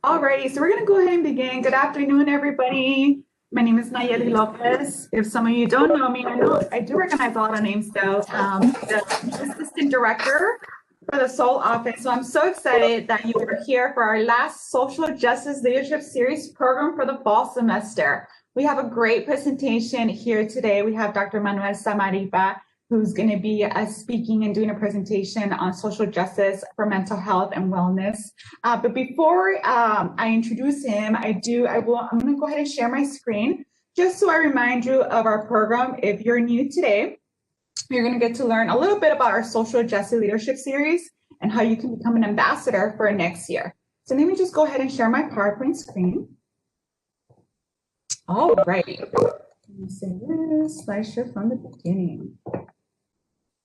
Alrighty, so we're going to go ahead and begin. Good afternoon, everybody. My name is Nayeli Lopez. If some of you don't know me, I do recognize a lot of names though. The Assistant Director for the Seoul office. So I'm so excited that you are here for our last Social Justice Leadership Series program for the fall semester. We have a great presentation here today. We have Dr. Manuel Samaripa, who's going to be speaking and doing a presentation on social justice for mental health and wellness. But before I introduce him, I'm going to go ahead and share my screen just so I remind you of our program. If you're new today, you're going to get to learn a little bit about our social justice leadership series and how you can become an ambassador for next year. So let me just go ahead and share my PowerPoint screen. All right. Let me say this slideshow from the beginning.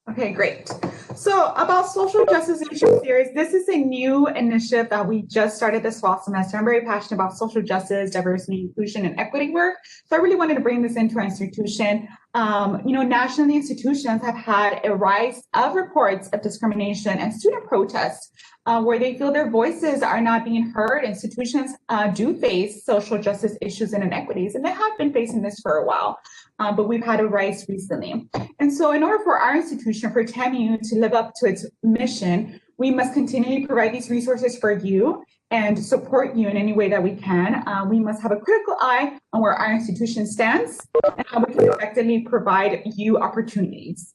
Okay, great. So about Social Justice Leadership Series, this is a new initiative that we just started this fall semester. I'm very passionate about social justice, diversity, inclusion, and equity work. So I really wanted to bring this into our institution. Nationally, institutions have had a rise of reports of discrimination and student protests where they feel their voices are not being heard. Institutions do face social justice issues and inequities, and they have been facing this for a while. But we've had a rise recently. And so in order for our institution, for TAMU, to live up to its mission, we must continually provide these resources for you and support you in any way that we can. We must have a critical eye on where our institution stands and how we can effectively provide you opportunities.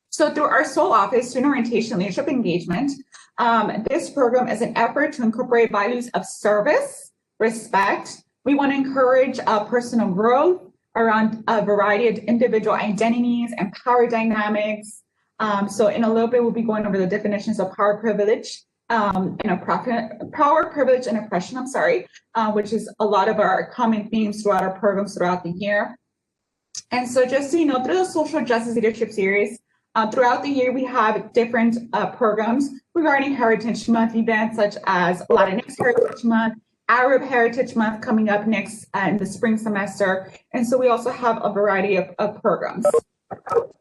So through our Seoul office, Student Orientation Leadership Engagement, this program is an effort to incorporate values of service, respect. We want to encourage personal growth around a variety of individual identities and power dynamics. So in a little bit, we'll be going over the definitions of power privilege and oppression, which is a lot of our common themes throughout our programs throughout the year. And so just so you know, through the Social Justice Leadership Series, throughout the year, we have different programs regarding Heritage Month events, such as Latinx Heritage Month, Arab Heritage Month coming up next in the spring semester. And so we also have a variety of programs.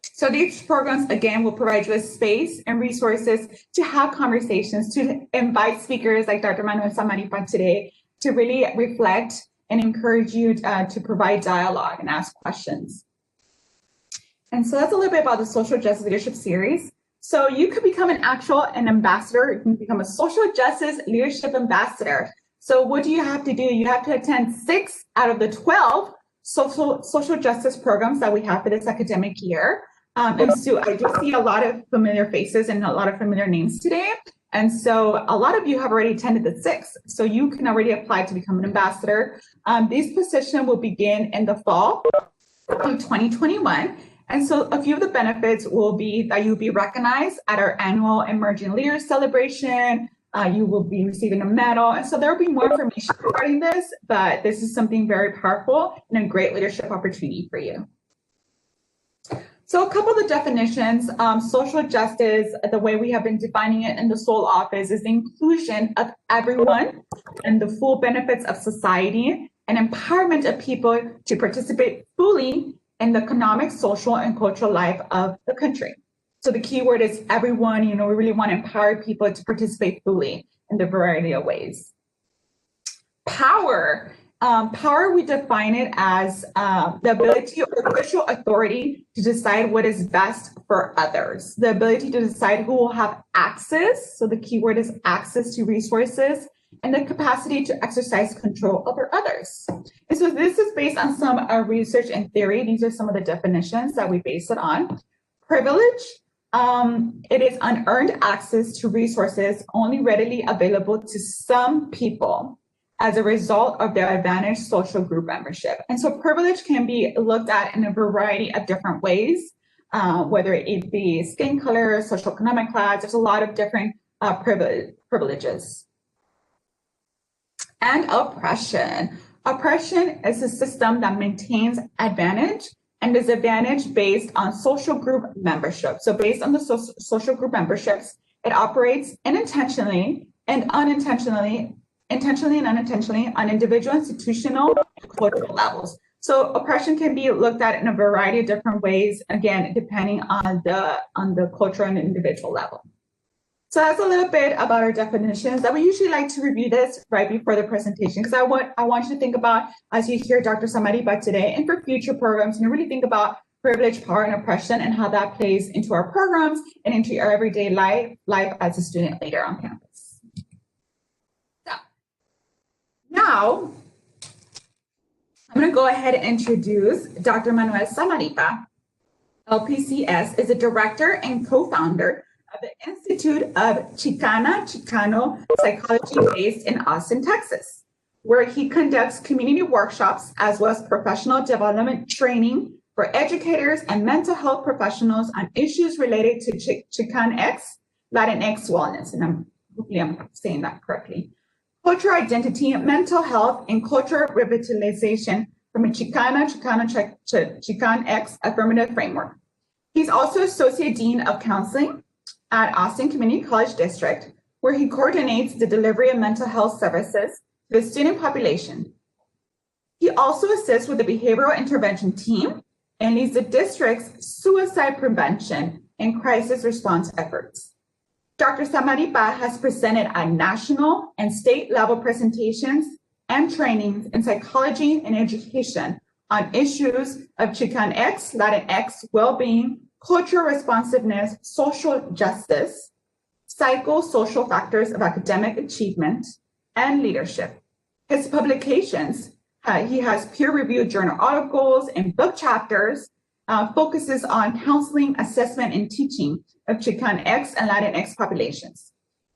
So these programs, again, will provide you a space and resources to have conversations, to invite speakers like Dr. Manuel Samaripa today to really reflect and encourage you to provide dialogue and ask questions. And so that's a little bit about the Social Justice Leadership Series. So you could become an ambassador. You can become a social justice leadership ambassador. So what do you have to do? You have to attend 6 out of the 12 social justice programs that we have for this academic year. And so I do see a lot of familiar faces and a lot of familiar names today. And so a lot of you have already attended the 6. So you can already apply to become an ambassador. These positions will begin in the fall of 2021. And so a few of the benefits will be that you'll be recognized at our annual Emerging Leaders Celebration. You will be receiving a medal. And so there will be more information regarding this, but this is something very powerful and a great leadership opportunity for you. So a couple of the definitions, social justice, the way we have been defining it in the Seoul office is the inclusion of everyone and the full benefits of society and empowerment of people to participate fully in the economic, social, and cultural life of the country. So the key word is everyone. We really want to empower people to participate fully in the variety of ways. Power. Power, we define it as the ability or official authority to decide what is best for others. The ability to decide who will have access. So the key word is access to resources, and the capacity to exercise control over others. And so this is based on some research and theory. These are some of the definitions that we base it on. Privilege. It is unearned access to resources only readily available to some people as a result of their advantaged social group membership. And so privilege can be looked at in a variety of different ways, whether it be skin color, socioeconomic class. There's a lot of different privileges. And oppression. Oppression is a system that maintains advantage and disadvantage based on social group membership. So based on the social group memberships, it operates intentionally and unintentionally, intentionally and unintentionally on individual, institutional, and cultural levels. So oppression can be looked at in a variety of different ways, again, depending on the cultural and individual level. So that's a little bit about our definitions that we usually like to review this right before the presentation, because I want you to think about, as you hear Dr. Samaripa today and for future programs, and really think about privilege, power, and oppression and how that plays into our programs and into our everyday life as a student leader on campus. So now I'm going to go ahead and introduce Dr. Manuel Samaripa. LPCS is a director and co-founder of the Institute of Chicano Psychology based in Austin, Texas, where he conducts community workshops as well as professional development training for educators and mental health professionals on issues related to Chicanx, Latinx wellness, and hopefully I'm saying that correctly, cultural identity, mental health, and cultural revitalization from a Chicanx affirmative framework. He's also Associate Dean of Counseling at Austin Community College District, where he coordinates the delivery of mental health services to the student population. He also assists with the behavioral intervention team and leads the district's suicide prevention and crisis response efforts. Dr. Samaripa has presented at national and state level presentations and trainings in psychology and education on issues of Chicanx, Latinx well-being, cultural responsiveness, social justice, psychosocial factors of academic achievement, and leadership. His publications, he has peer-reviewed journal articles and book chapters, focuses on counseling, assessment, and teaching of Chicanx and Latinx populations.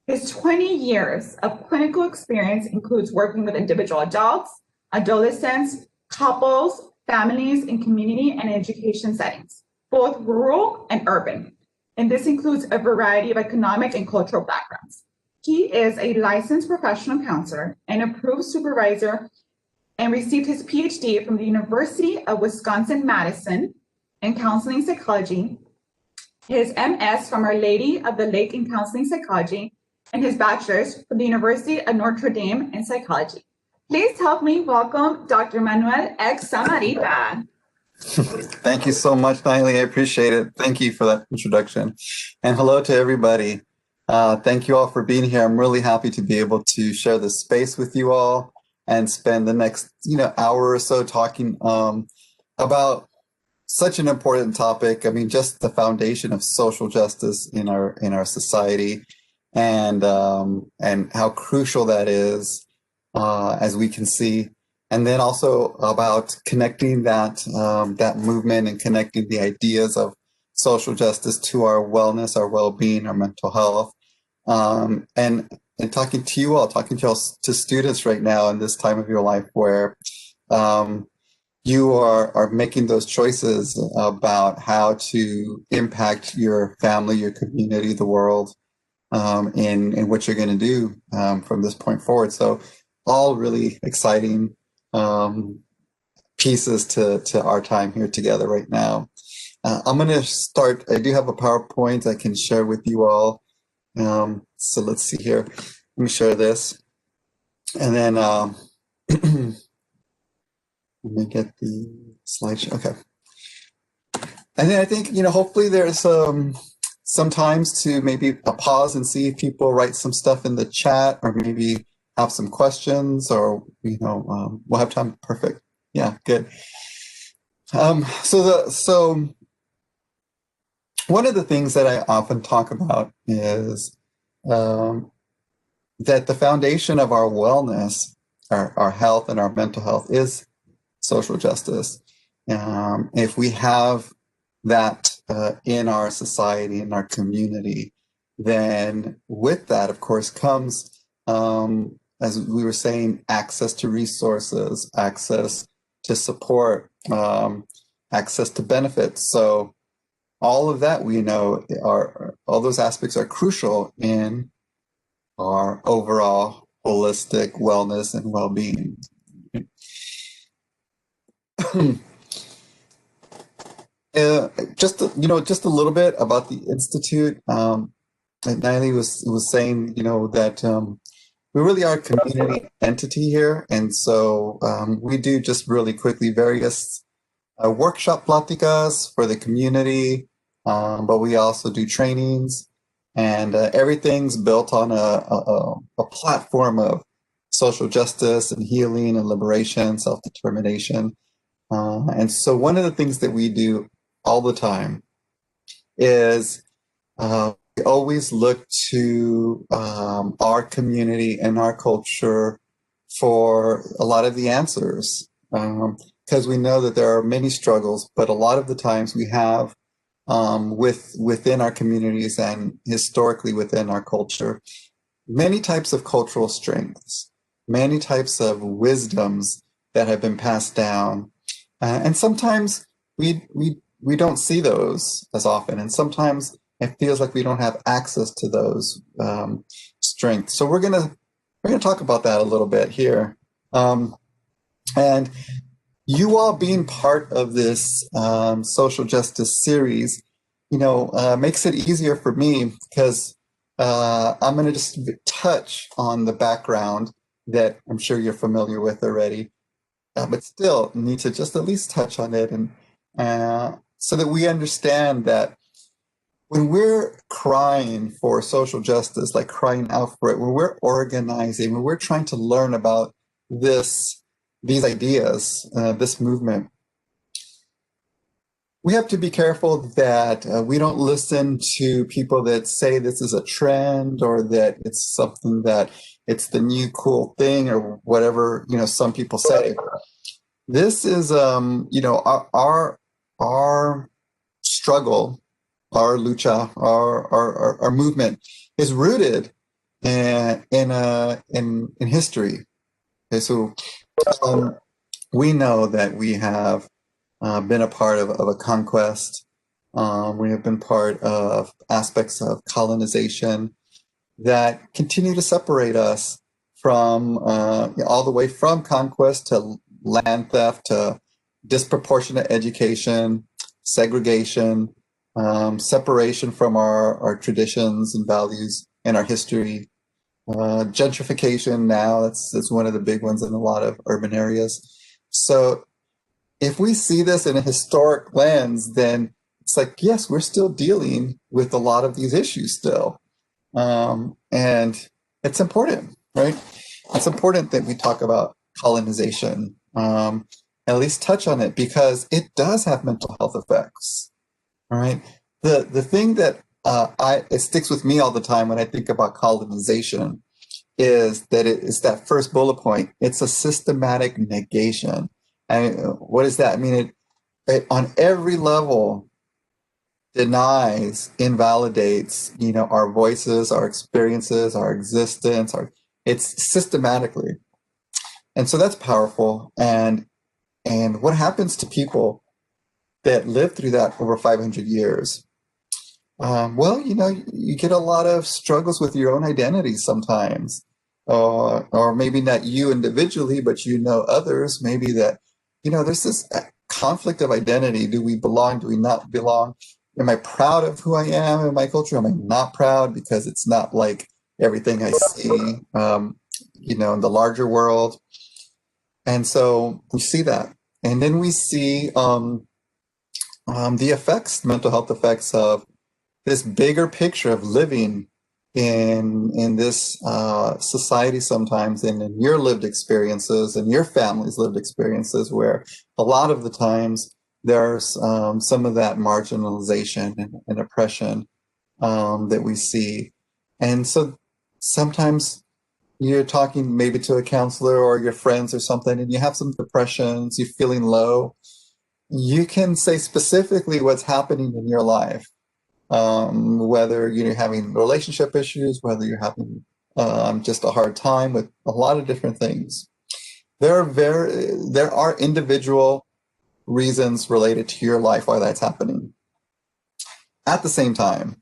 His 20 years of clinical experience includes working with individual adults, adolescents, couples, families, in community and education settings, both rural and urban. And this includes a variety of economic and cultural backgrounds. He is a licensed professional counselor and approved supervisor and received his PhD from the University of Wisconsin-Madison in counseling psychology, his MS from Our Lady of the Lake in counseling psychology, and his bachelor's from the University of Notre Dame in psychology. Please help me welcome Dr. Manuel X. Samaripa. Thank you so much, Naili. I appreciate it. Thank you for that introduction. And hello to everybody. Thank you all for being here. I'm really happy to be able to share this space with you all and spend the next hour or so talking about such an important topic. I mean, just the foundation of social justice in our society, and how crucial that is, as we can see. And then also about connecting that movement and connecting the ideas of social justice to our wellness, our well-being, our mental health, and talking to you all, to students right now in this time of your life where you are making those choices about how to impact your family, your community, the world, in what you're going to do from this point forward. So all really exciting pieces to our time here together right now. I'm going to start. I do have a PowerPoint I can share with you all. So let's see here. Let me share this. And then let me get the slideshow. Okay. And then I think, hopefully there's some times to maybe pause and see if people write some stuff in the chat, or maybe have some questions, or we'll have time. Perfect. Yeah, good. So one of the things that I often talk about is that the foundation of our wellness, our health and our mental health, is social justice. If we have that in our society, in our community, then with that, of course, comes, as we were saying, access to resources, access to support, access to benefits. So all of that, we know, all those aspects are crucial in our overall holistic wellness and well-being. Just a little bit about the Institute. Naili was saying, that we really are a community entity here, and so we do just really quickly various workshop pláticas for the community, but we also do trainings. And everything's built on a platform of social justice and healing and liberation, self-determination. And so one of the things that we do all the time is we always look to our community and our culture for a lot of the answers, because we know that there are many struggles, but a lot of the times we have within our communities and historically within our culture, many types of cultural strengths, many types of wisdoms that have been passed down. And sometimes we don't see those as often. And sometimes it feels like we don't have access to those strengths. So we're gonna talk about that a little bit here. And you all being part of this social justice series, makes it easier for me because I'm going to just touch on the background that I'm sure you're familiar with already, but still need to just at least touch on it, and so that we understand that when we're crying for social justice, like crying out for it, when we're organizing, when we're trying to learn about these ideas, this movement, we have to be careful that we don't listen to people that say this is a trend or that it's something that it's the new cool thing or whatever, some people say. This is, our struggle, our lucha, our movement is rooted in history. Okay, so we know that we have been a part of a conquest. We have been part of aspects of colonization that continue to separate us from all the way from conquest to land theft to disproportionate education, segregation, separation from our traditions and values and our history. Gentrification now, that's one of the big ones in a lot of urban areas. So if we see this in a historic lens, then it's like, yes, we're still dealing with a lot of these issues still. And it's important, right? It's important that we talk about colonization, at least touch on it, because it does have mental health effects, all right? The thing that it sticks with me all the time when I think about colonization is that it's that first bullet point. It's a systematic negation. And what does that mean? It on every level denies, invalidates, our voices, our experiences, our existence, it's systematically. And so that's powerful. And what happens to people that live through that over 500 years? Well, you get a lot of struggles with your own identity sometimes, or maybe not you individually, but others, maybe that, there's this conflict of identity. Do we belong? Do we not belong? Am I proud of who I am in my culture? Am I not proud because it's not like everything I see, in the larger world? And so we see that. And then we see the effects, mental health effects of this bigger picture of living in this society sometimes, and in your lived experiences and your family's lived experiences, where a lot of the times there's some of that marginalization and oppression that we see. And so sometimes you're talking maybe to a counselor or your friends or something, and you have some depressions, you're feeling low. You can say specifically what's happening in your life. Whether you're having relationship issues, whether you're having just a hard time with a lot of different things. There are individual reasons related to your life why that's happening. At the same time,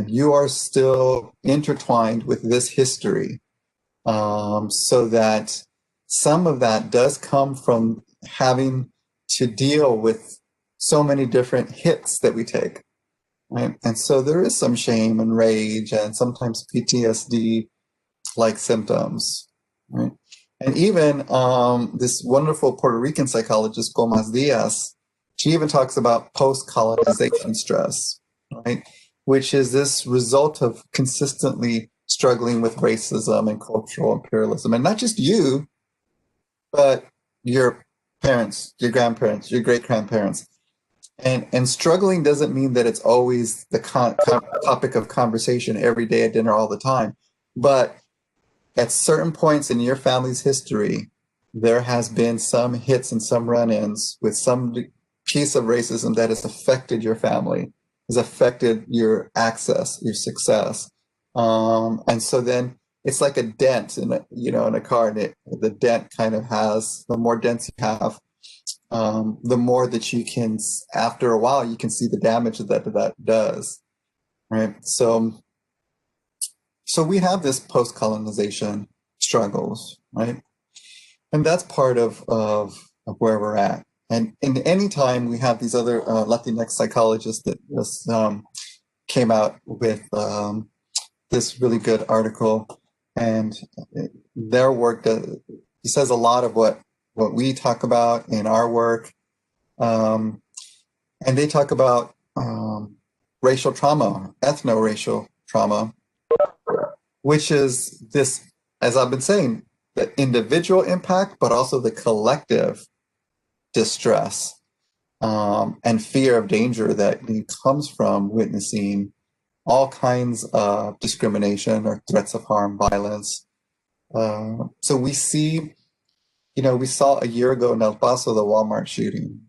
you are still intertwined with this history, so that some of that does come from having to deal with so many different hits that we take, right? And so there is some shame and rage and sometimes PTSD-like symptoms, right? And even this wonderful Puerto Rican psychologist, Gomez Diaz, she even talks about post-colonization stress, right? which is this result of consistently struggling with racism and cultural imperialism. And not just you, but your parents, your grandparents, your great-grandparents. And struggling doesn't mean that it's always the topic of conversation every day at dinner all the time. But at certain points in your family's history, there has been some hits and some run-ins with some piece of racism that has affected your family, has affected your access, your success. And so then it's like a dent in a car, and the dent kind of has, the more dents you have, the more that you can, after a while, you can see the damage that does, right? So we have this post-colonization struggles, right? And that's part of where we're at. And in any time we have these other Latinx psychologists that just came out with this really good article, and their work says a lot of what we talk about in our work. And they talk about racial trauma, ethno-racial trauma, which is this, as I've been saying, the individual impact, but also the collective distress and fear of danger that comes from witnessing all kinds of discrimination or threats of harm, violence. So we see, we saw a year ago in El Paso, the Walmart shooting.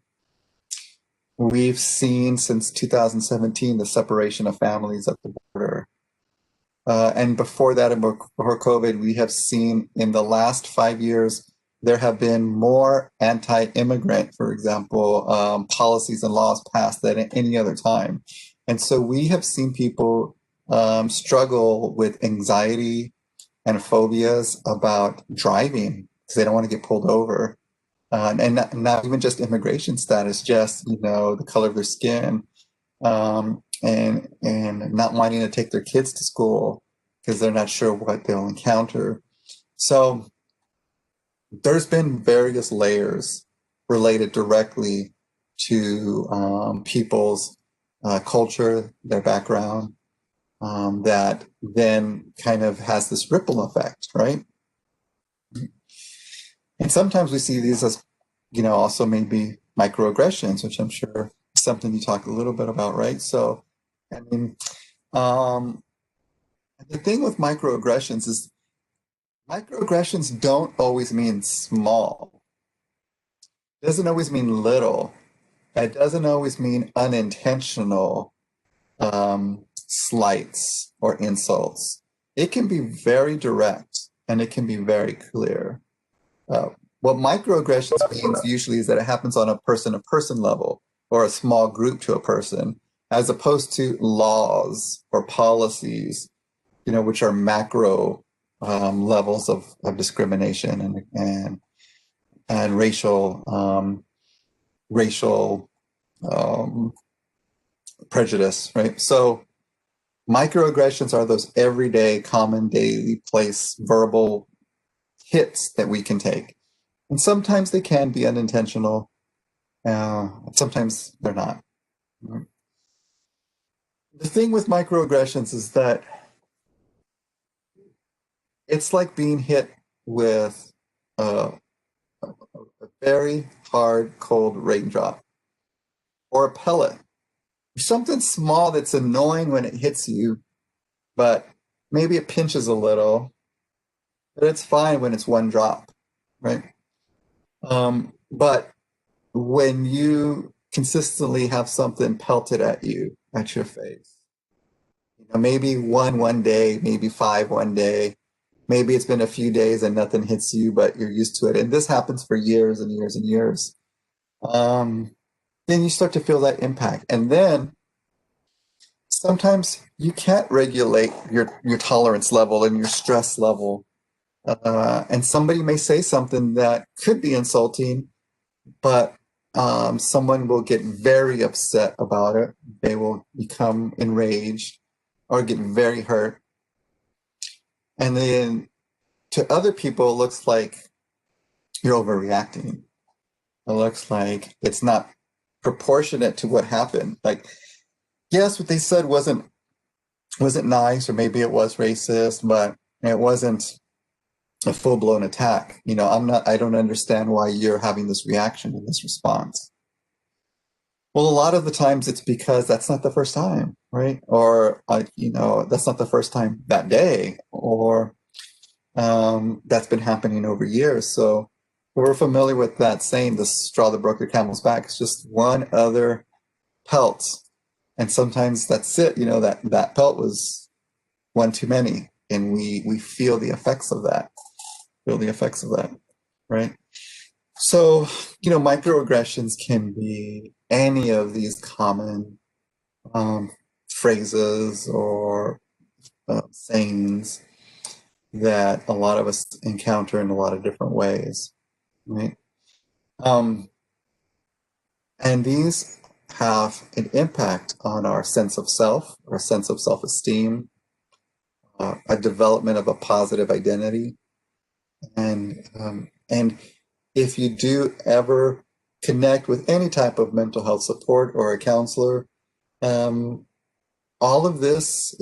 We've seen since 2017 the separation of families at the border. And before that, and before COVID, we have seen in the last 5 years, there have been more anti-immigrant, for example, policies and laws passed than at any other time. And so we have seen people struggle with anxiety and phobias about driving because they don't want to get pulled over. And not even just immigration status, just, the color of their skin, and not wanting to take their kids to school because they're not sure what they'll encounter. So there's been various layers related directly to people's culture, their background, that then kind of has this ripple effect, right? And sometimes we see these as, also maybe microaggressions, which I'm sure is something you talk a little bit about, right? So, I mean, the thing with microaggressions is microaggressions don't always mean small. It doesn't always mean little. It doesn't always mean unintentional slights or insults. It can be very direct and it can be very clear. What microaggressions means usually is that it happens on a person-to-person level or a small group to a person, as opposed to laws or policies, which are macro levels of discrimination and racial prejudice, right? So microaggressions are those everyday, common, daily place verbal hits that we can take. And sometimes they can be unintentional. Sometimes they're not. The thing with microaggressions is that it's like being hit with a very hard, cold raindrop or a pellet. Something small that's annoying when it hits you, but maybe it pinches a little, but it's fine when it's one drop, right? But when you consistently have something pelted at you, at your face, maybe one day, maybe 5 one day, maybe it's been a few days and nothing hits you, but you're used to it. And this happens for years and years and years. Then you start to feel that impact. And then sometimes you can't regulate your tolerance level and your stress level. And somebody may say something that could be insulting, but someone will get very upset about it. They will become enraged or get very hurt. And then to other people, it looks like you're overreacting. It looks like it's not proportionate to what happened. Like, yes, what they said wasn't wasn't nice, or maybe it was racist, but it wasn't a full-blown attack. You know, I don't understand why you're having this reaction and this response. Well, a lot of the times it's because that's not the first time, right? Or, you know, that's not the first time that day, or that's been happening over years. So we're familiar with that saying, the straw that broke the camel's back. It's just one other pelt. And sometimes that's it, you know, that pelt was one too many. And we feel the effects of that, right? So, you know, microaggressions can be any of these common phrases or sayings that a lot of us encounter in a lot of different ways, right? And these have an impact on our sense of self, our sense of self-esteem, a development of a positive identity, and if you do ever connect with any type of mental health support or a counselor, all of these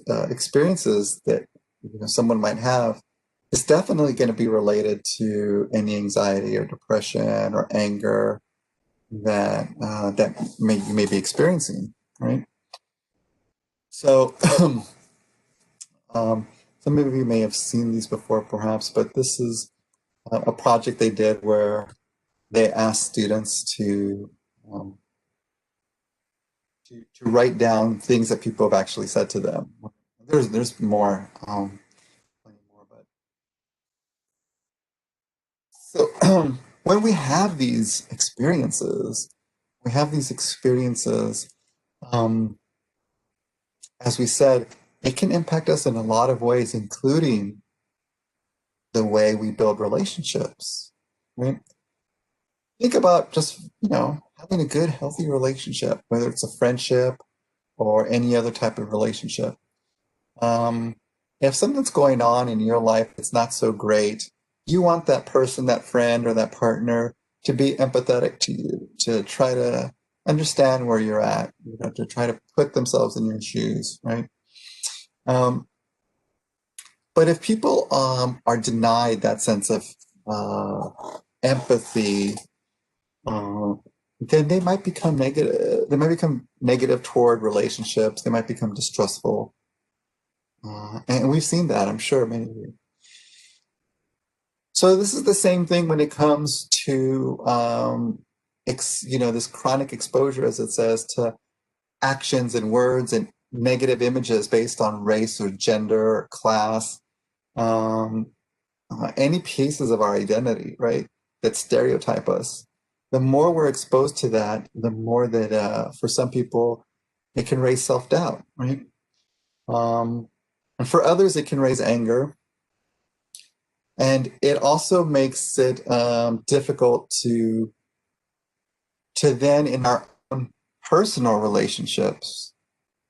experiences that, you know, someone might have is definitely going to be related to any anxiety or depression or anger that you may be experiencing, right? So some of you may have seen these before, perhaps, but this is a project they did where they asked students to write down things that people have actually said to them. There's more, plenty more, but so when we have these experiences, um, as we said, it can impact us in a lot of ways, including the way we build relationships, right? Think about just, you know, having a good, healthy relationship, whether it's a friendship or any other type of relationship. If something's going on in your life that's not so great, you want that person, that friend, or that partner to be empathetic to you, to try to understand where you're at, you know, to try to put themselves in your shoes, right? But if people are denied that sense of empathy, then they might become negative. They might become negative toward relationships. They might become distrustful. And we've seen that, I'm sure, many of you. So this is the same thing when it comes to, you know, this chronic exposure, as it says, to actions and words and negative images based on race or gender or class, any pieces of our identity, right, that stereotype us. The more we're exposed to that, the more that for some people, it can raise self-doubt, right? And for others, it can raise anger. And it also makes it difficult to then, in our own personal relationships,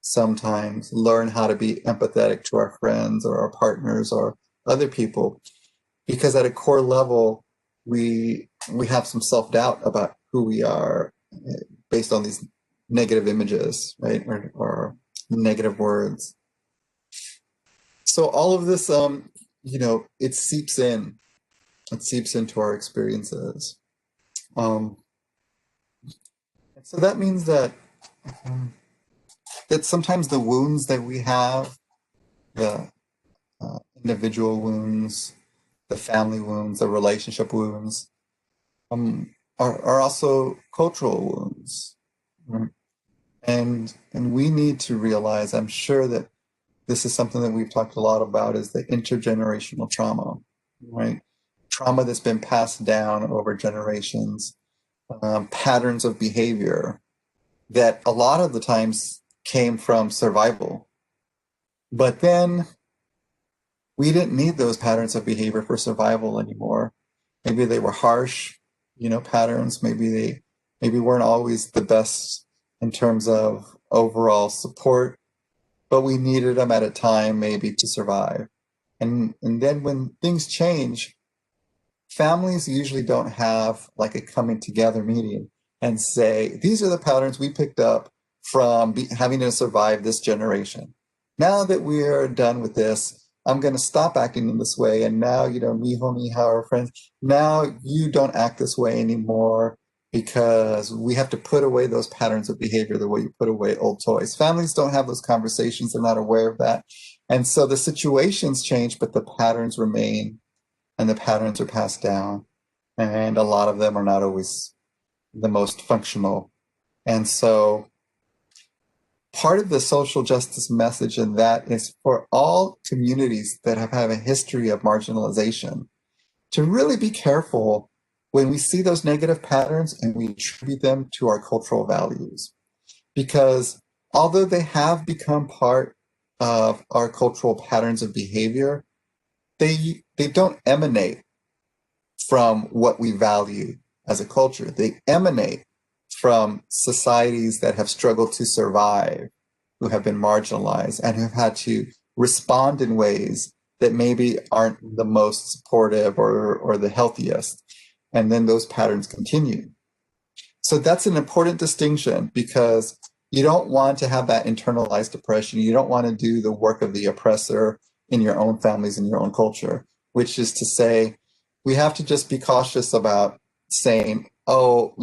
sometimes learn how to be empathetic to our friends or our partners or other people, because at a core level, we have some self-doubt about who we are based on these negative images, right, or negative words. So all of this, you know, it seeps into our experiences. So that means that sometimes the wounds that we have, the individual wounds, the family wounds, the relationship wounds, are also cultural wounds, right? And we need to realize, I'm sure that this is something that we've talked a lot about, is the intergenerational trauma, right? Trauma that's been passed down over generations, patterns of behavior that a lot of the times came from survival. But then we didn't need those patterns of behavior for survival anymore. Maybe they were harsh, you know, patterns. Maybe weren't always the best in terms of overall support, but we needed them at a time maybe to survive. And then when things change, families usually don't have like a coming together meeting and say, these are the patterns we picked up from having to survive this generation. now that we are done with this, I'm going to stop acting in this way. And now, mijo, mija, our friends, now you don't act this way anymore, because we have to put away those patterns of behavior the way you put away old toys. Families don't have those conversations. They're not aware of that. And so the situations change, but the patterns remain, and the patterns are passed down. And a lot of them are not always the most functional. And so part of the social justice message in that is for all communities that have had a history of marginalization to really be careful when we see those negative patterns and we attribute them to our cultural values. Because although they have become part of our cultural patterns of behavior, they don't emanate from what we value as a culture. They emanate from societies that have struggled to survive, who have been marginalized, and who have had to respond in ways that maybe aren't the most supportive or the healthiest. And then those patterns continue. So that's an important distinction, because you don't want to have that internalized oppression. You don't want to do the work of the oppressor in your own families, in your own culture, which is to say, we have to just be cautious about saying, oh,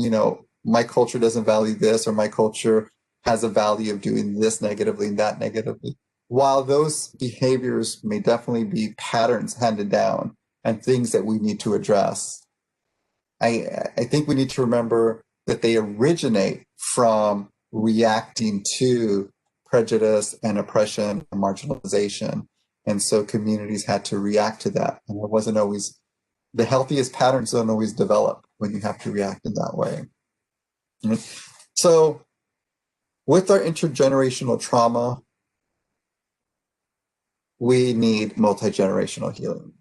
my culture doesn't value this, or my culture has a value of doing this negatively and that negatively. While those behaviors may definitely be patterns handed down and things that we need to address, I think we need to remember that they originate from reacting to prejudice and oppression and marginalization. And so communities had to react to that. And it wasn't always, the healthiest patterns don't always develop when you have to react in that way. So with our intergenerational trauma, we need multi-generational healing.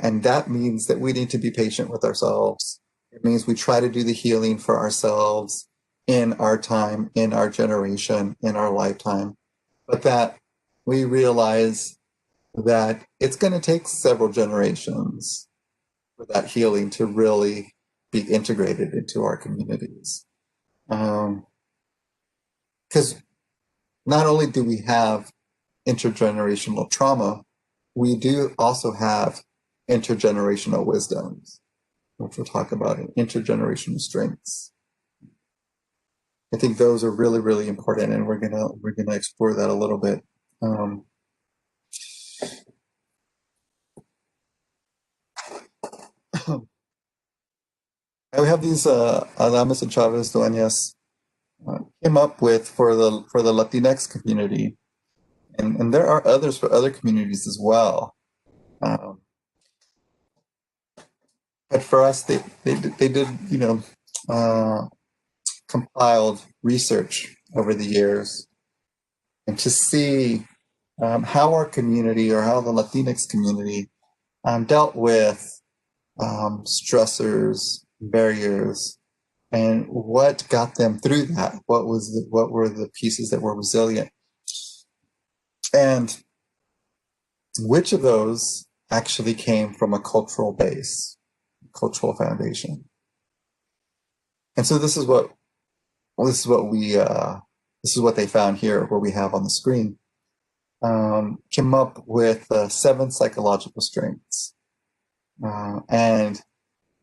And that means that we need to be patient with ourselves. It means we try to do the healing for ourselves in our time, in our generation, in our lifetime, but that we realize that it's going to take several generations for that healing to really be integrated into our communities. Because not only do we have intergenerational trauma, we do also have intergenerational wisdoms, which we'll talk about, in intergenerational strengths. I think those are really, really important, and we're gonna explore that a little bit. And we have these Adames and Chavez Dueñas came up with for the Latinx community, and there are others for other communities as well. But for us, they did compiled research over the years, and to see how our community, or how the Latinx community dealt with stressors, barriers, and what got them through that. What were the pieces that were resilient, and which of those actually came from a cultural base, cultural foundation. And so this is what they found here, what we have on the screen. Came up with 7 psychological strengths, and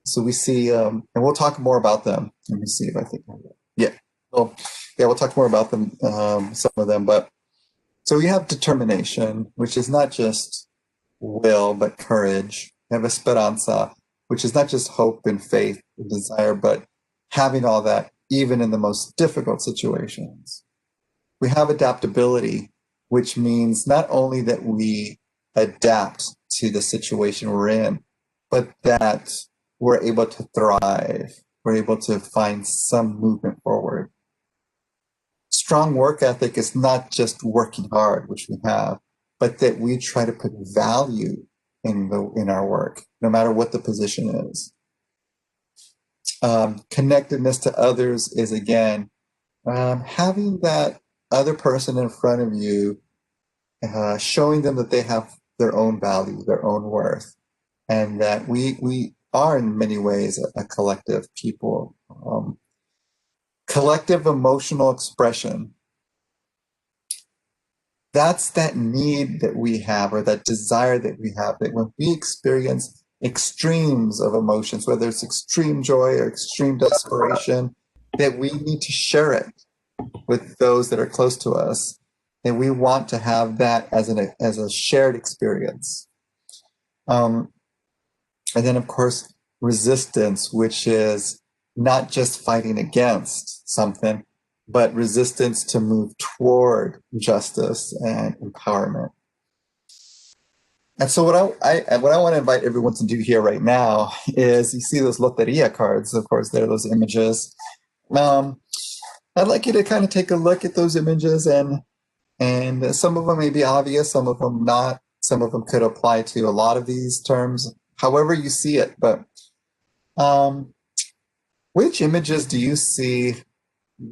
so we see, and we'll talk more about them. Let me see if I think, we'll talk more about them, some of them. But so we have determination, which is not just will but courage. We have esperanza, which is not just hope and faith and desire, but having all that even in the most difficult situations. We have adaptability, which means not only that we adapt to the situation we're in, but that we're able to thrive. We're able to find some movement forward. Strong work ethic is not just working hard, which we have, but that we try to put value in our work, no matter what the position is. Connectedness to others is, again, having that other person in front of you, showing them that they have their own value, their own worth, and that we are in many ways a collective people. Collective emotional expression. that's that need that we have, or that desire that we have, that when we experience extremes of emotions, whether it's extreme joy or extreme desperation, that we need to share it with those that are close to us. And we want to have that as a shared experience. And then, of course, resistance, which is not just fighting against something, but resistance to move toward justice and empowerment. And so what I want to invite everyone to do here right now is, you see those loteria cards, of course, there are those images. I'd like you to kind of take a look at those images, and some of them may be obvious, some of them not. Some of them could apply to a lot of these terms, however you see it. But which images do you see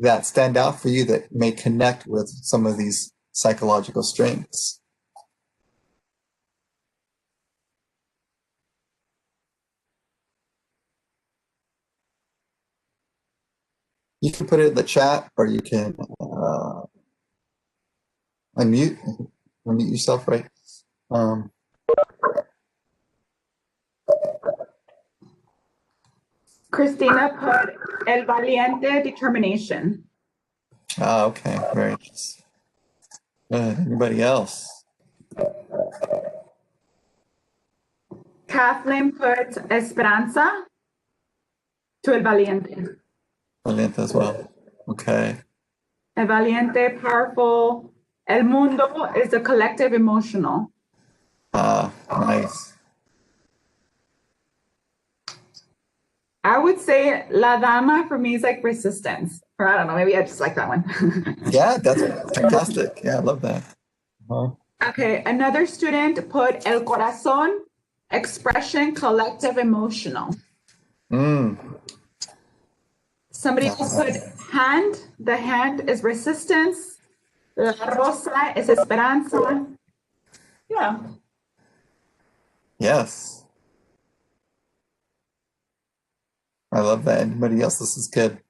that stand out for you that may connect with some of these psychological strengths? You can put it in the chat, or you can unmute yourself, right? Christina put El Valiente, determination. Okay, very nice. Anybody else? Kathleen put Esperanza to El Valiente. Valiente as well. Okay. El Valiente, powerful. El Mundo is the collective emotional. Nice. I would say La Dama for me is like resistance. Or I don't know, maybe I just like that one. Yeah, that's fantastic. Yeah, I love that. Okay, another student put El Corazón, expression, collective emotional. Somebody else put hand. The hand is resistance. La Rosa is esperanza. Yeah. Yes. I love that. Anybody else? This is good.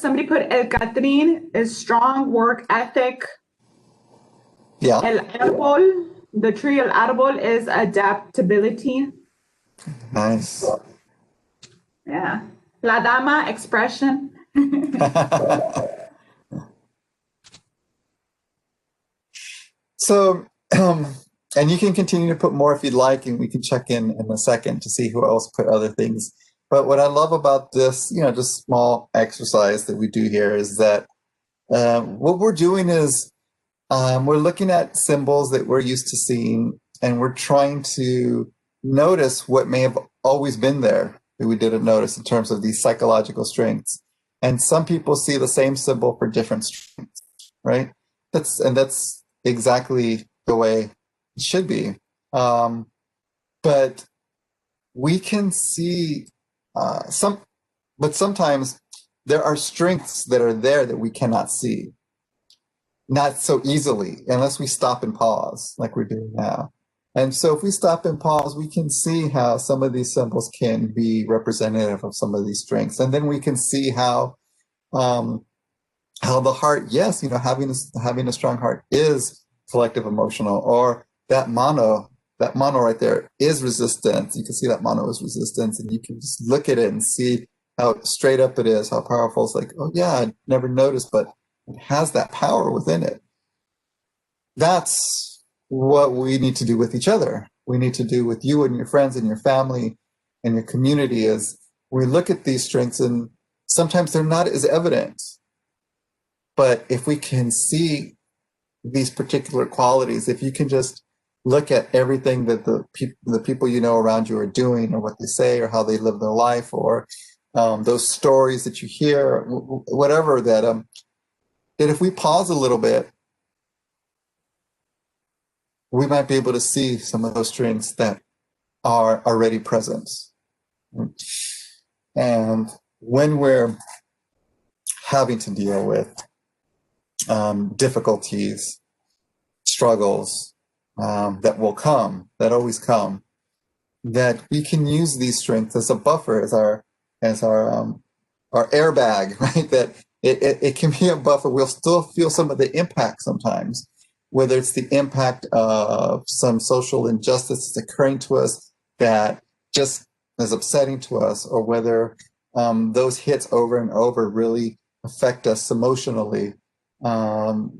Somebody put El Catrín is strong work ethic. Yeah. El Árbol, the tree El Árbol is adaptability. Nice. Yeah. La Dama, expression. So, and you can continue to put more if you'd like, and we can check in a second to see who else put other things. But what I love about this, just small exercise that we do here is that what we're doing is we're looking at symbols that we're used to seeing, and we're trying to notice what may have always been there that we didn't notice in terms of these psychological strengths. And some people see the same symbol for different strengths, right? That's exactly the way it should be. But we can see but sometimes there are strengths that are there that we cannot see, not so easily, unless we stop and pause like we're doing now. And so if we stop and pause, we can see how some of these symbols can be representative of some of these strengths. And then we can see how the heart, yes, having a strong heart is collective emotional, or that mono right there is resistance. You can see that mono is resistance, and you can just look at it and see how straight up it is, how powerful. It's like, oh yeah, I never noticed, but it has that power within it. That's what we need to do with each other. We need to do with you and your friends and your family and your community, is we look at these strengths, and sometimes they're not as evident. But if we can see these particular qualities, if you can just look at everything that the people around you are doing, or what they say, or how they live their life, or those stories that you hear, whatever, that if we pause a little bit, we might be able to see some of those strengths that are already present. And when we're having to deal with difficulties, struggles that will come, that always come, that we can use these strengths as a buffer, as our airbag, right? That it can be a buffer. We'll still feel some of the impact sometimes, whether it's the impact of some social injustice that's occurring to us that just is upsetting to us, or whether those hits over and over really affect us emotionally.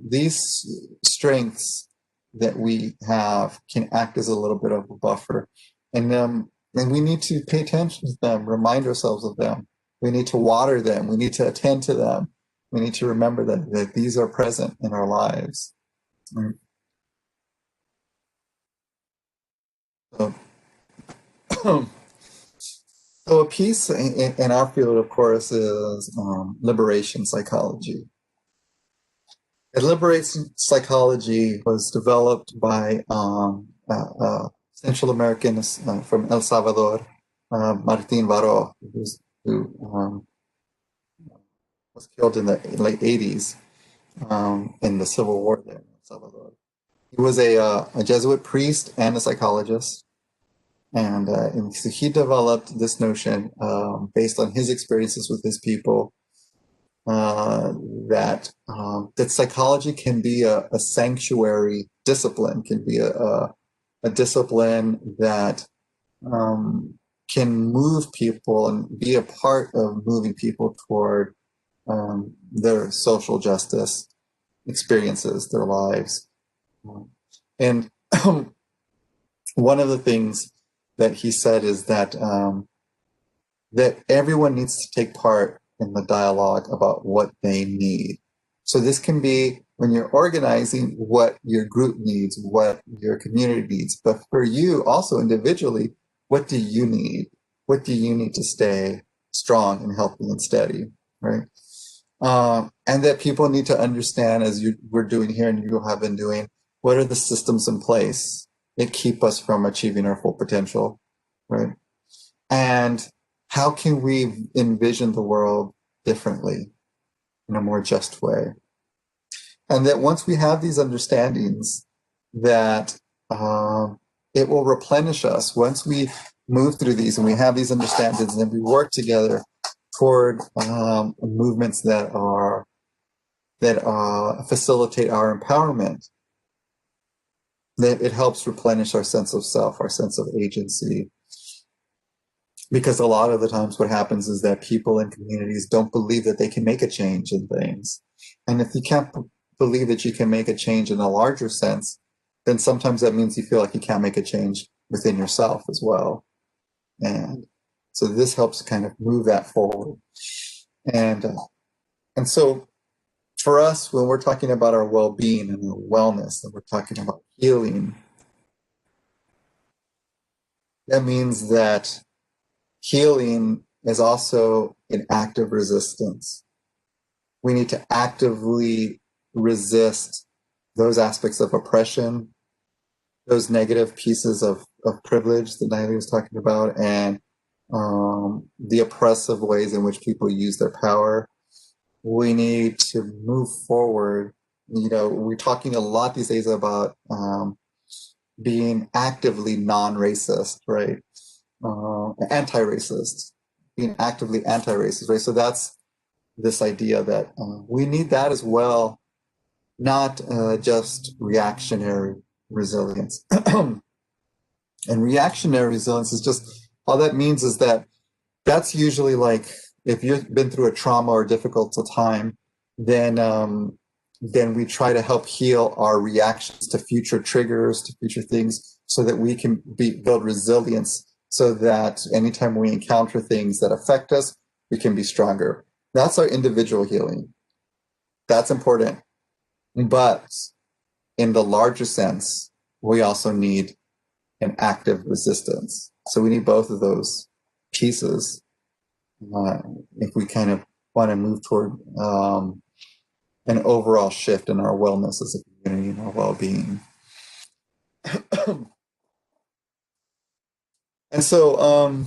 These strengths that we have can act as a little bit of a buffer. And we need to pay attention to them, remind ourselves of them. We need to water them. We need to attend to them. We need to remember that these are present in our lives. So, so a piece in our field, of course, is liberation psychology. And liberation psychology was developed by Central Americans from El Salvador, Martin Varro, who was killed in the late 80s in the Civil War there in El Salvador. He was a Jesuit priest and a psychologist. And so he developed this notion based on his experiences with his people that psychology can be a sanctuary discipline, can be a discipline that can move people and be a part of moving people toward their social justice experiences, their lives. And one of the things that he said is that that everyone needs to take part in the dialogue about what they need. So this can be when you're organizing what your group needs, what your community needs, but for you also individually, what do you need? What do you need to stay strong and healthy and steady, right? And that people need to understand, as we're doing here and you have been doing, what are the systems in place that keep us from achieving our full potential, right? And how can we envision the world differently in a more just way? And that once we have these understandings, that it will replenish us. Once we move through these and we have these understandings and we work together toward movements that facilitate our empowerment, that it helps replenish our sense of self, our sense of agency. Because a lot of the times what happens is that people in communities don't believe that they can make a change in things. And if you can't believe that you can make a change in a larger sense, then sometimes that means you feel like you can't make a change within yourself as well. And so this helps kind of move that forward. And so for us, when we're talking about our well-being and our wellness, and we're talking about healing, that means that healing is also an act of resistance. We need to actively resist those aspects of oppression, those negative pieces of privilege that Naomi was talking about, and the oppressive ways in which people use their power. We need to move forward. You know, we're talking a lot these days about being actively non-racist, right? Anti-racist, being actively anti-racist, right? So that's this idea that we need that as well, not just reactionary resilience. And reactionary resilience is just, all that means is that that's usually like, if you've been through a trauma or difficult time, then we try to help heal our reactions to future triggers, to future things, so that we can build resilience, so that anytime we encounter things that affect us, we can be stronger. That's our individual healing. That's important. But in the larger sense, we also need an active resistance. So we need both of those pieces if we kind of want to move toward an overall shift in our wellness as a community and our well-being. And so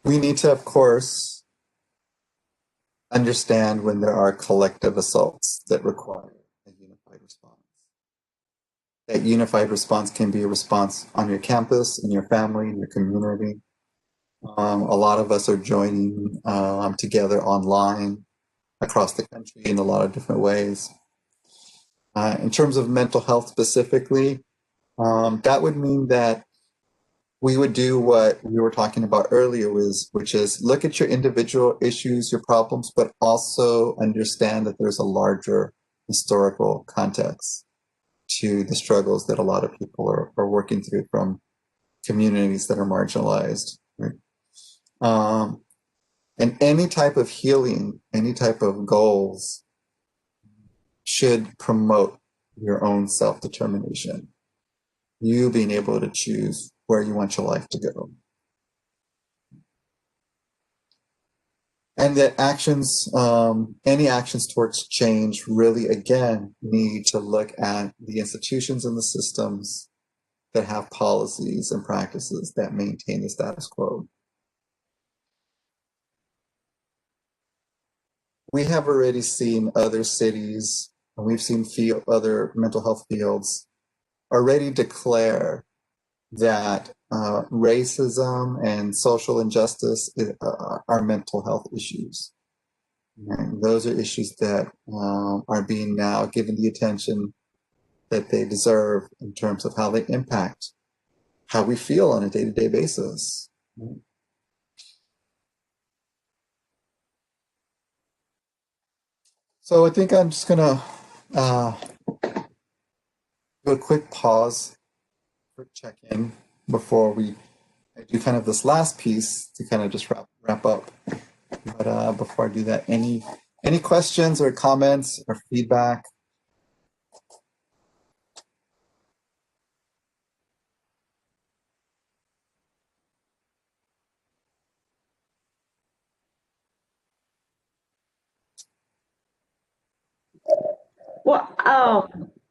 we need to, of course, understand when there are collective assaults that require a unified response. that unified response can be a response on your campus, in your family, in your community. A lot of us are joining together online across the country in a lot of different ways. In terms of mental health specifically, that would mean that we would do what we were talking about earlier, which is look at your individual issues, your problems, but also understand that there's a larger historical context to the struggles that a lot of people are working through from communities that are marginalized. Right? And any type of healing, any type of goals should promote your own self-determination. You being able to choose where you want your life to go. And that actions, any actions towards change really, again, need to look at the institutions and the systems that have policies and practices that maintain the status quo. We have already seen other cities, and we've seen other mental health fields already declare that racism and social injustice are mental health issues. And those are issues that are being now given the attention that they deserve in terms of how they impact how we feel on a day-to-day basis. So I think I'm just gonna do a quick pause for check-in before we do kind of this last piece to kind of just wrap up. But before I do that, any questions or comments or feedback?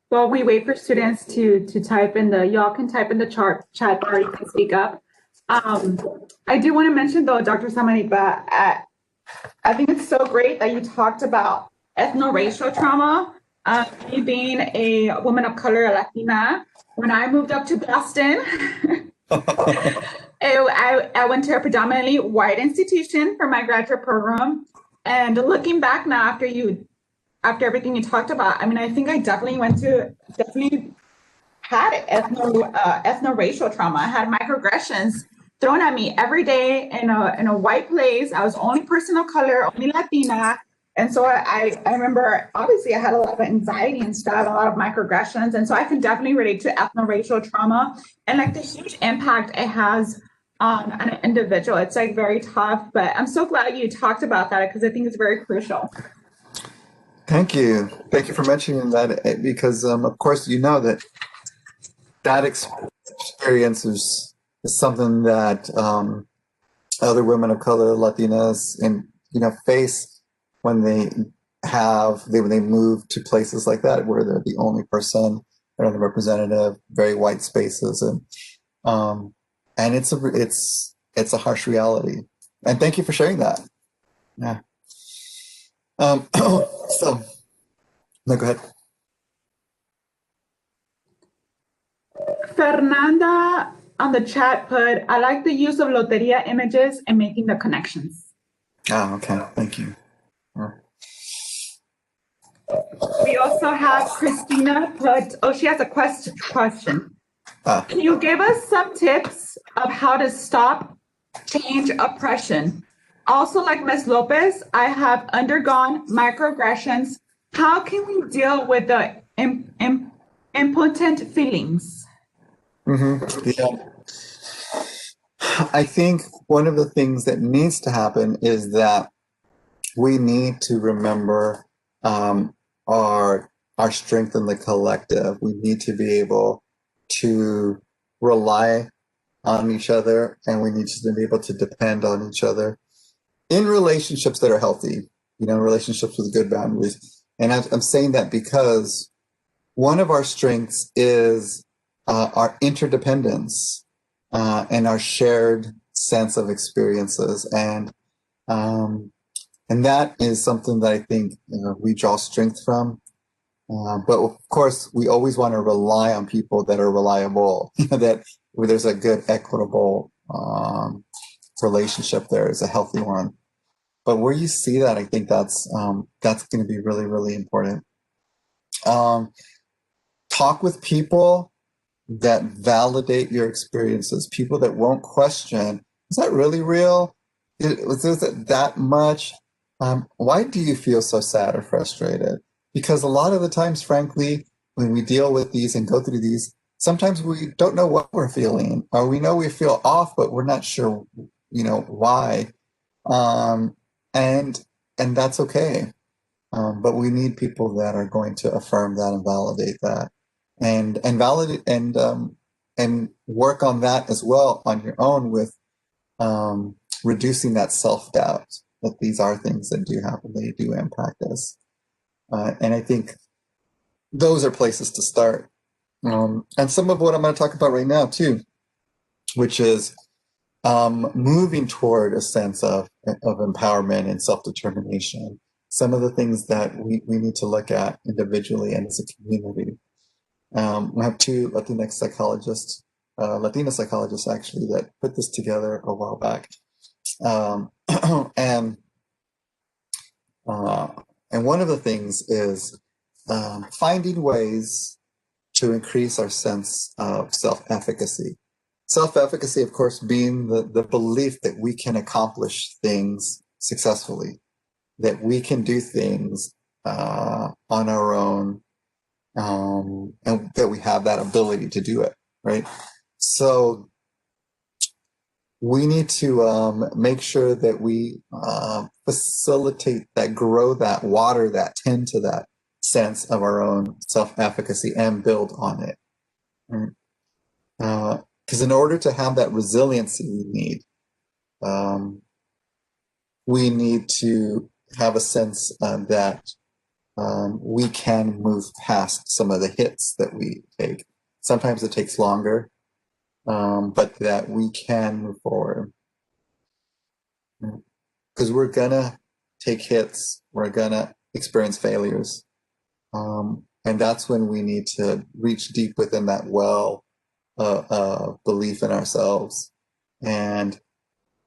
While we wait for students to type in y'all can type in the chat or you can speak up. I do want to mention though, Dr. Samanipa, I think it's so great that you talked about ethno-racial trauma. Me being a woman of color, a Latina, when I moved up to Boston, I went to a predominantly white institution for my graduate program. And looking back now after everything you talked about, I mean, I think I definitely had ethno-racial trauma. I had microaggressions thrown at me every day in a white place. I was the only person of color, only Latina. And so I remember, obviously, I had a lot of anxiety and stuff, a lot of microaggressions. And so I can definitely relate to ethno-racial trauma and like the huge impact it has on an individual. It's like very tough, but I'm so glad you talked about that because I think it's very crucial. Thank you. Thank you for mentioning that because, of course, you know that experience is something that other women of color, Latinas, and face when they move to places like that where they're the only person, they're the representative, very white spaces, and it's a harsh reality. And thank you for sharing that. Yeah. So, no, go ahead. Fernanda on the chat put, I like the use of loteria images and making the connections. Oh, okay. Thank you. We also have Christina put, she has a question. Can you give us some tips of how to stop change oppression? Also, like Ms. Lopez, I have undergone microaggressions. How can we deal with the impotent feelings? Mm-hmm. Yeah. I think one of the things that needs to happen is that we need to remember our strength in the collective. We need to be able to rely on each other, and we need to be able to depend on each other in relationships that are healthy, relationships with good boundaries. And I'm saying that because one of our strengths is our interdependence and our shared sense of experiences. And that is something that I think we draw strength from. But of course, we always want to rely on people that are reliable, that where there's a good, equitable relationship there is a healthy one. But where you see that, I think that's going to be really, really important. Talk with people that validate your experiences, people that won't question, is that really real? Was it that much? Why do you feel so sad or frustrated? Because a lot of the times, frankly, when we deal with these and go through these, sometimes we don't know what we're feeling, or we know we feel off, but we're not sure, why. And that's okay. But we need people that are going to affirm that and validate that, and validate and work on that as well on your own with reducing that self-doubt that these are things that do happen, they do impact us. And I think those are places to start. And some of what I'm going to talk about right now too, which is moving toward a sense of empowerment and self-determination. Some of the things that we need to look at individually and as a community. We have two Latina psychologists actually, that put this together a while back. And one of the things is finding ways to increase our sense of self-efficacy. Self-efficacy, of course, being the belief that we can accomplish things successfully, that we can do things on our own, and that we have that ability to do it, right? So we need to make sure that we facilitate that, grow that, water that, tend to that sense of our own self-efficacy and build on it. Because in order to have that resiliency we need to have a sense that we can move past some of the hits that we take. Sometimes it takes longer, but that we can move forward. Because we're gonna take hits, we're gonna experience failures. And that's when we need to reach deep within that well belief in ourselves. And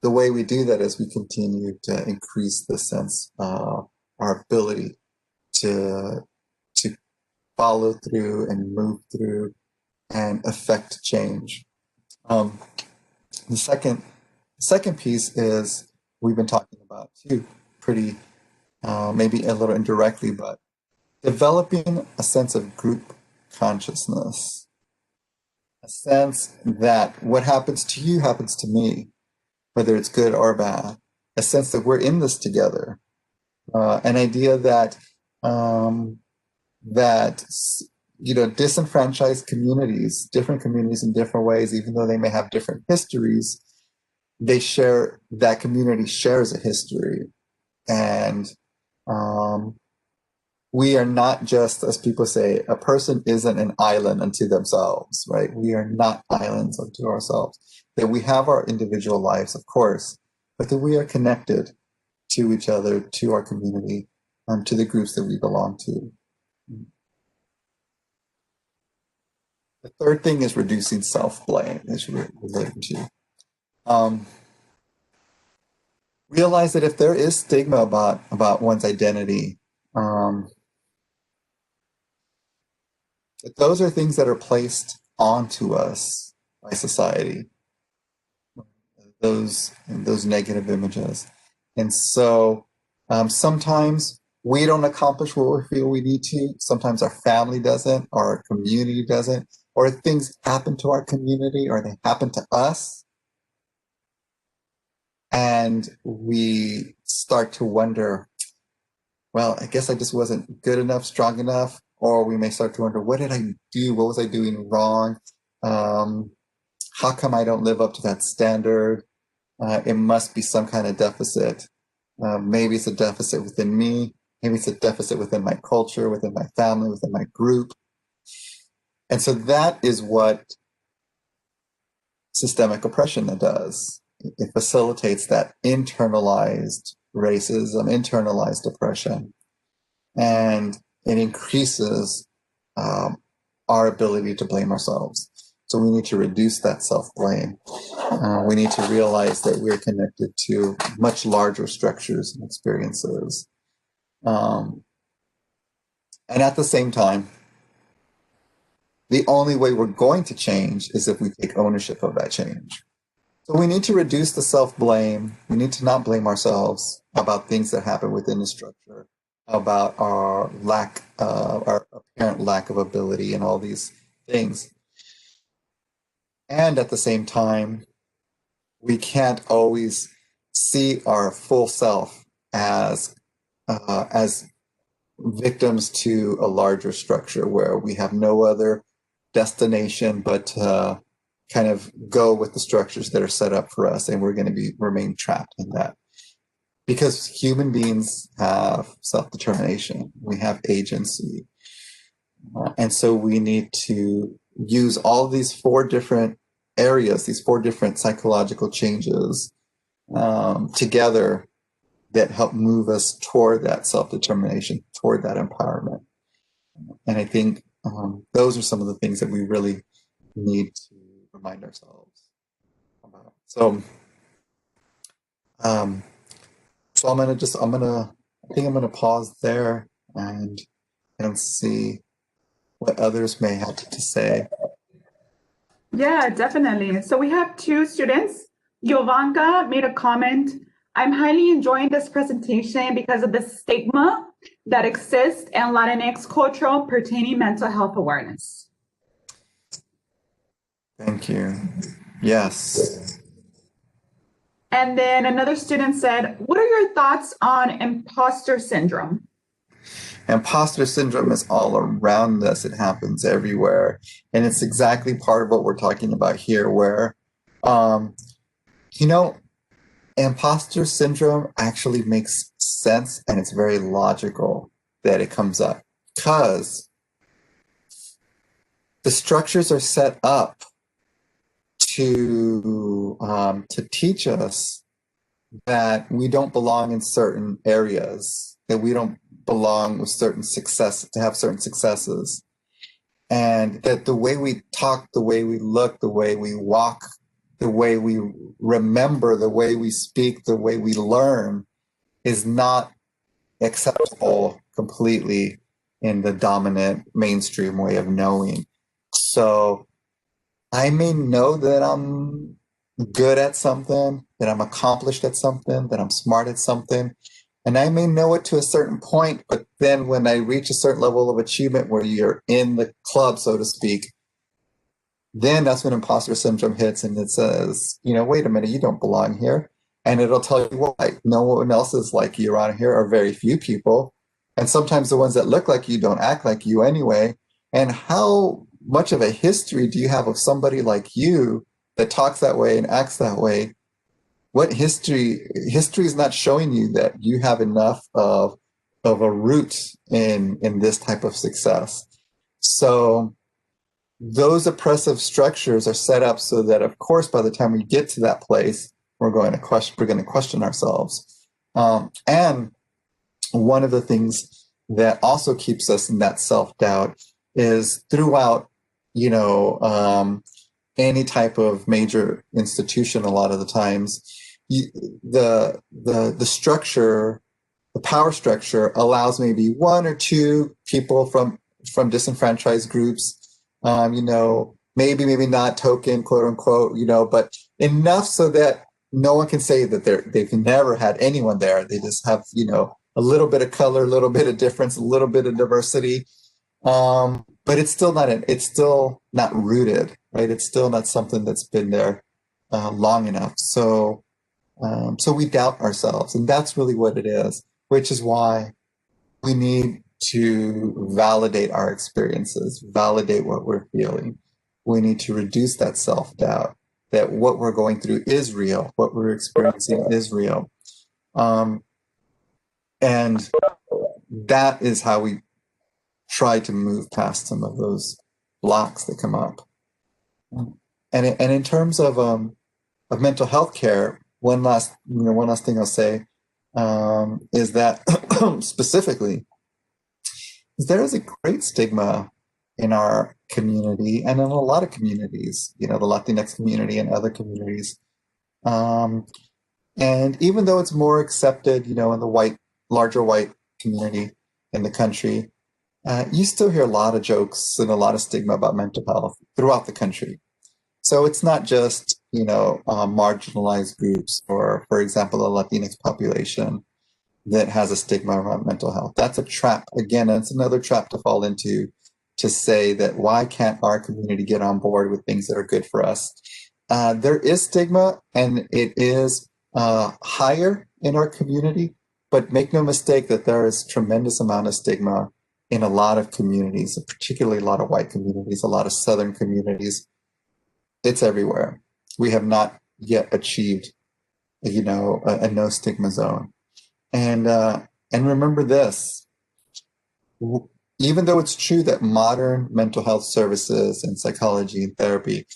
the way we do that is we continue to increase the sense of our ability to follow through and move through and affect change. The second piece is we've been talking about too, pretty maybe a little indirectly, but developing a sense of group consciousness, a sense that what happens to you happens to me, whether it's good or bad, a sense that we're in this together, an idea that disenfranchised communities, different communities in different ways, even though they may have different histories, that community shares a history. And we are not just, as people say, a person isn't an island unto themselves, right? We are not islands unto ourselves. That we have our individual lives, of course, but that we are connected to each other, to our community, to the groups that we belong to. The third thing is reducing self-blame, as you're relating to. Realize that if there is stigma about one's identity, that those are things that are placed onto us by society, those negative images. And so sometimes we don't accomplish what we feel we need to. Sometimes our family doesn't, or our community doesn't, or things happen to our community, or they happen to us. And we start to wonder, well, I guess I just wasn't good enough, strong enough. Or we may start to wonder, what did I do? What was I doing wrong? How come I don't live up to that standard? It must be some kind of deficit. Maybe it's a deficit within me. Maybe it's a deficit within my culture, within my family, within my group. And so that is what systemic oppression does. It facilitates that internalized racism, internalized oppression. And it increases our ability to blame ourselves. So we need to reduce that self-blame. We need to realize that we're connected to much larger structures and experiences. And at the same time, the only way we're going to change is if we take ownership of that change. So we need to reduce the self-blame. We need to not blame ourselves about things that happen within the structure, about our apparent lack of ability and all these things. And at the same time, we can't always see our full self as victims to a larger structure where we have no other destination but to kind of go with the structures that are set up for us, and we're going to remain trapped in that. Because human beings have self-determination, we have agency, and so we need to use all these 4 different areas, these 4 different psychological changes together that help move us toward that self-determination, toward that empowerment. And I think those are some of the things that we really need to remind ourselves about. So, I think I'm gonna pause there and see what others may have to say. Yeah, definitely. So we have 2 students. Yovanka made a comment. I'm highly enjoying this presentation because of the stigma that exists in Latinx culture pertaining mental health awareness. Thank you. Yes. And then another student said, what are your thoughts on imposter syndrome? Imposter syndrome is all around us. It happens everywhere. And it's exactly part of what we're talking about here, where, imposter syndrome actually makes sense, and it's very logical that it comes up because the structures are set up to teach us that we don't belong in certain areas, that we don't belong with certain success, to have certain successes, and that the way we talk, the way we look, the way we walk, the way we remember, the way we speak, the way we learn is not acceptable completely in the dominant mainstream way of knowing. So I may know that I'm good at something, that I'm accomplished at something, that I'm smart at something, and I may know it to a certain point, but then when I reach a certain level of achievement where you're in the club, so to speak, then that's when imposter syndrome hits and it says, wait a minute, you don't belong here. And it'll tell you why. No one else is like you around here, or very few people. And sometimes the ones that look like you don't act like you anyway. And how much of a history do you have of somebody like you that talks that way and acts that way? What history is not showing you that you have enough of a root in this type of success. So those oppressive structures are set up so that, of course, by the time we get to that place, we're going to question ourselves. And one of the things that also keeps us in that self-doubt is throughout, any type of major institution. A lot of the times, the structure, the power structure, allows maybe 1 or 2 people from disenfranchised groups. Maybe not token, quote unquote, but enough so that no one can say that they've never had anyone there. They just have, a little bit of color, a little bit of difference, a little bit of diversity. But it's still not rooted, right? It's still not something that's been there long enough. So we doubt ourselves, and that's really what it is, which is why we need to validate our experiences, validate what we're feeling. We need to reduce that self-doubt, that what we're going through is real, what we're experiencing is real. And that is how we try to move past some of those blocks that come up. And in terms of mental health care, one last thing I'll say is that specifically, there is a great stigma in our community and in a lot of communities, the Latinx community and other communities. Um, and even though it's more accepted, in the larger white community in the country, you still hear a lot of jokes and a lot of stigma about mental health throughout the country. So it's not just, marginalized groups or, for example, the Latinx population that has a stigma around mental health. That's a trap. Again, it's another trap to fall into, to say that why can't our community get on board with things that are good for us? There is stigma, and it is higher in our community, but make no mistake that there is tremendous amount of stigma in a lot of communities, particularly a lot of white communities, a lot of Southern communities. It's everywhere. We have not yet achieved, a no stigma zone. And remember this, even though it's true that modern mental health services and psychology and therapy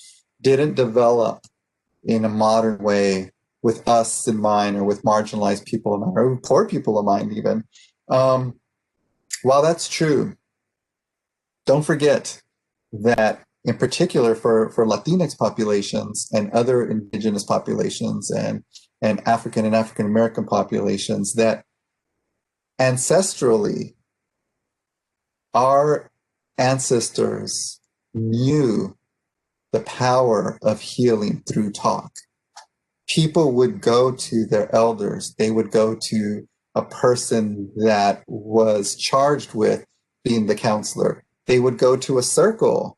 didn't develop in a modern way with us in mind, or with marginalized people in mind, or poor people in mind even, while that's true, don't forget that in particular for Latinx populations and other indigenous populations and African and African American populations, that ancestrally our ancestors knew the power of healing through talk. People would go to their elders. They would go to a person that was charged with being the counselor. They would go to a circle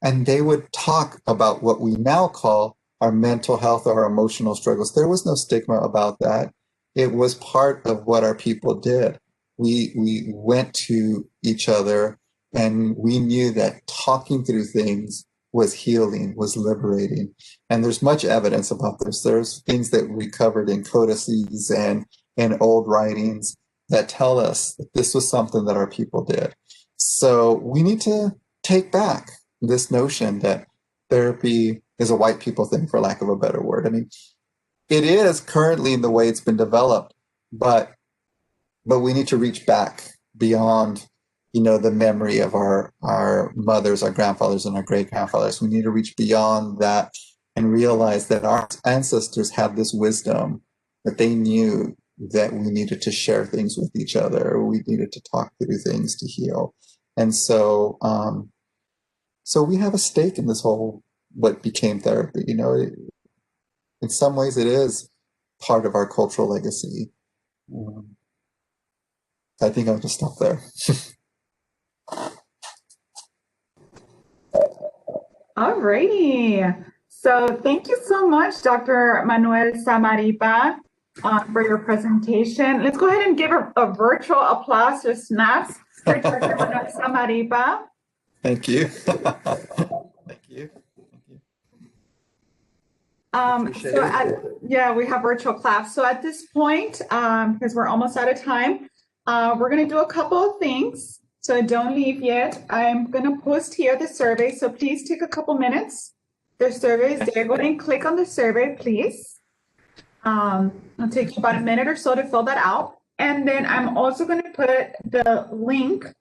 and they would talk about what we now call our mental health or our emotional struggles. There was no stigma about that. It was part of what our people did. We went to each other, and we knew that talking through things was healing, was liberating. And there's much evidence about this. There's things that we covered in codices and in old writings that tell us that this was something that our people did. So we need to take back this notion that therapy is a white people thing, for lack of a better word. I mean, it is currently in the way it's been developed, but we need to reach back beyond, the memory of our mothers, our grandfathers, and our great grandfathers. We need to reach beyond that and realize that our ancestors had this wisdom, that they knew that we needed to share things with each other. We needed to talk through things to heal. And so, so we have a stake in this whole, what became therapy. In some ways it is part of our cultural legacy. I think I'll just stop there. All righty. So thank you so much, Dr. Manuel Samaripa, for your presentation. Let's go ahead and give a virtual applause or snaps for Dr. Manuel Samaripa. Thank you. Thank you. Yeah, we have virtual claps. So at this point, because we're almost out of time, we're going to do a couple of things. So don't leave yet. I'm going to post here the survey. So please take a couple minutes. The survey is there. Go ahead and click on the survey, please. It'll take you about a minute or so to fill that out. And then I'm also going to put the link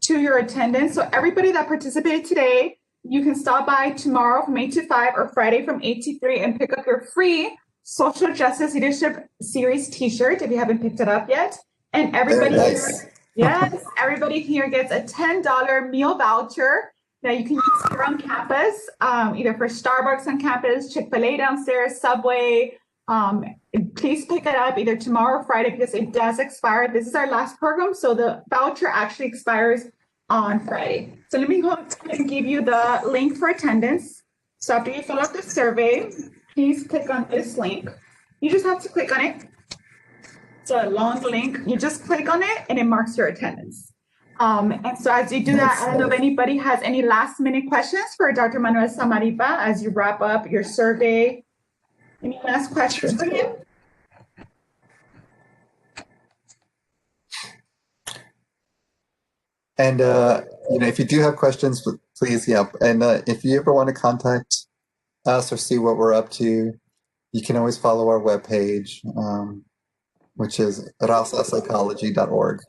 to your attendance. So everybody that participated today, you can stop by tomorrow from 8 to 5 or Friday from 8 to 3 and pick up your free Social Justice Leadership Series t-shirt if you haven't picked it up yet. And everybody here, yes, everybody here gets a $10 meal voucher that you can use here on campus, either for Starbucks on campus, Chick-fil-A downstairs, Subway. Please pick it up either tomorrow or Friday because it does expire. This is our last program, so the voucher actually expires on Friday. So let me go and give you the link for attendance. So after you fill out the survey, please click on this link. You just have to click on it. It's a long link. You just click on it and it marks your attendance. And so as you do that, I don't know if anybody has any last minute questions for Dr. Manuel Samaripa as you wrap up your survey. Any last questions for him? And, if you do have questions, please, And if you ever want to contact us or see what we're up to, you can always follow our webpage, which is rasapsychology.org.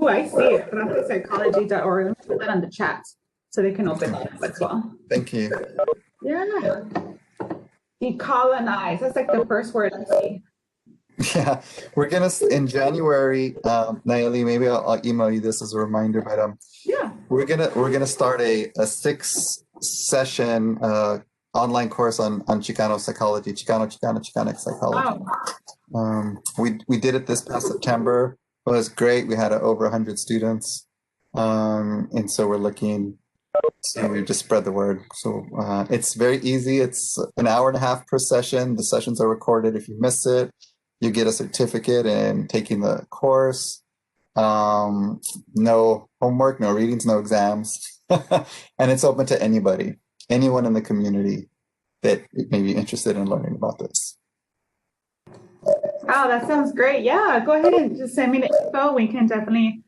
Oh, I see it. RapidPsychology.org. Let me put that on the chat so they can open it up as well. Thank you. Yeah. Decolonize. That's like the first word I see. Yeah, we're gonna in January, Naomi, maybe I'll email you this as a reminder, but Yeah. we're gonna start a 6-session online course on Chicano psychology, Chicanic psychology. Wow. We did it this past September. It was great. We had over 100 students, and so we're looking to just spread the word. So it's very easy. It's an hour and a half per session. The sessions are recorded. If you miss it, you get a certificate in taking the course. No homework, no readings, no exams. And it's open to anybody, anyone in the community that may be interested in learning about this. Wow, that sounds great. Yeah, go ahead and just send me the info. We can definitely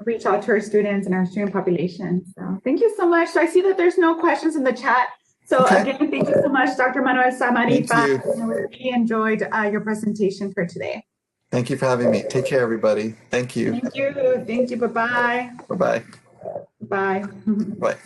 reach out to our students and our student population. So thank you so much. So I see that there's no questions in the chat. So again, thank you so much, Dr. Manuel Samarifa. Thank you. I really enjoyed your presentation for today. Thank you for having me. Take care, everybody. Thank you. Thank you. Thank you. Bye-bye. Bye-bye. Bye. Bye.